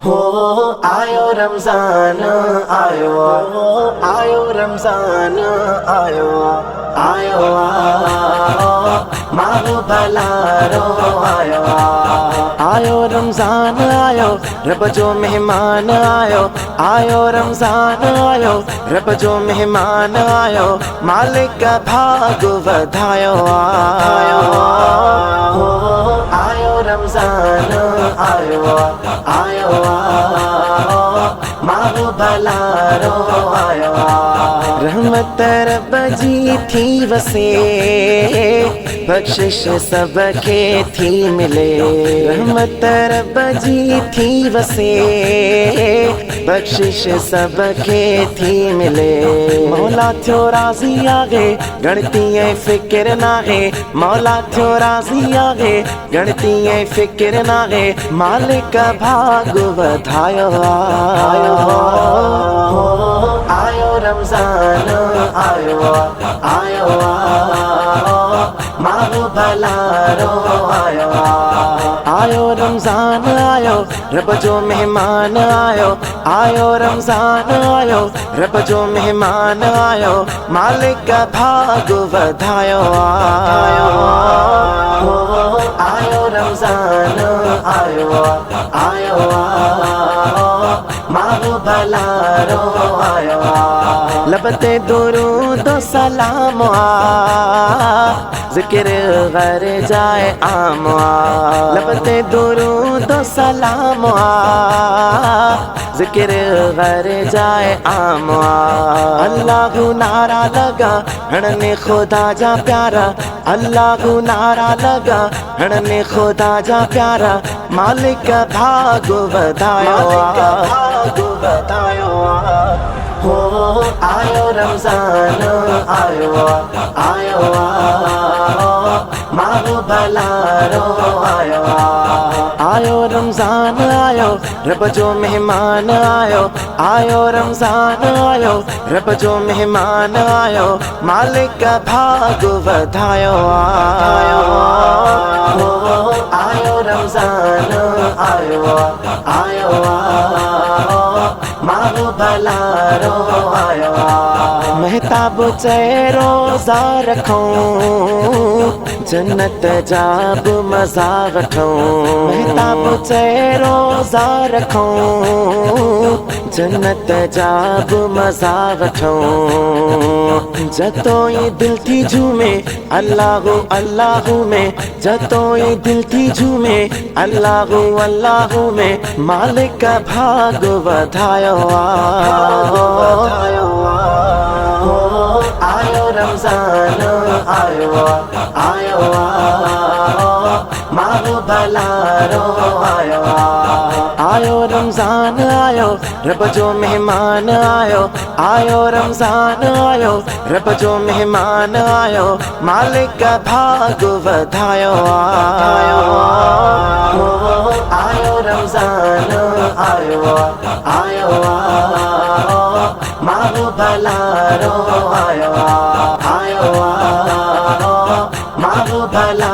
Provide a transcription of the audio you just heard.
हो आयो रमजान आयो, आयो रमजान आयो, आयो माहो भलारो आयो, आयो रमजान आयो, रब जो मेहमान आयो, आयो रमजान आयो, रब जो मेहमान आयो, मालिक का भाग वधायो आयो। हो आयो रमजान आयो, आयो माहो भलारो आयो, रहमत रब जी थी वसे, बख्शिश सबके थी मिले, रहमत रब जी थी वसे, बख्शिश सबके थी मिले, मौला थियो राज़ी आगे गणती ऐं फिक्र नाहे, मौला थियो राज़ी आगे गणती ऐं फिक्र नाहे, मालिक भाग वधायो आयो। आयो रमजान आयो, आयो माहो भलारो आयो, आयो रमजान आयो, रब जो मेहमान आयो, आयो रमजान आयो, रब जो मेहमान आयो, मालिक का भाग वधायो आयो। आयो रमजान आयो, आयो माहो भलारो आयो, लबते दुरूद सलाम जिक्र गर जाए आम, लबते दुरूद सलाम जिक्र गर जाए आम, अल्लाहु नारा लगा हणने खुदा जा प्यारा, अल्लाहु नारा लगा हणने खुदा जा प्यारा, मालिक भाग वधायो बतायो। हो आयो रमजान आयो, आयो माहो भलारो आयो, आयो रमजान आयो, रब जो मेहमान आयो, आयो रमजान आयो, रब जो मेहमान आयो, मालिक का भाग वधायो आयो। हो आयो रमजान आयो, आयो माहो भलारो आयो, महताब चए रोज़ा रखूं, जन्नत जाब मज़ा वठूं, महताब चए रोज़ा रखूं, जन्नत जाब मज़ा वठूं, जतो ये दिल थी झूमे अल्लाहु अल्लाहु में, जतो ये दिल थी झूमे अल्लाहु अल्लाहु में, मालिक का भाग वधायो आयो रमजान आयो, आयो माहो भलारो आयो, आयो रमजान आयो, रब जो मेहमान आयो, आयो रमजान आयो, रब जो मेहमान आयो, मालिक का भाग वधायो आयो। आयो रमजान आयो, आयो माहो भलारो आयो, आयो माहो भला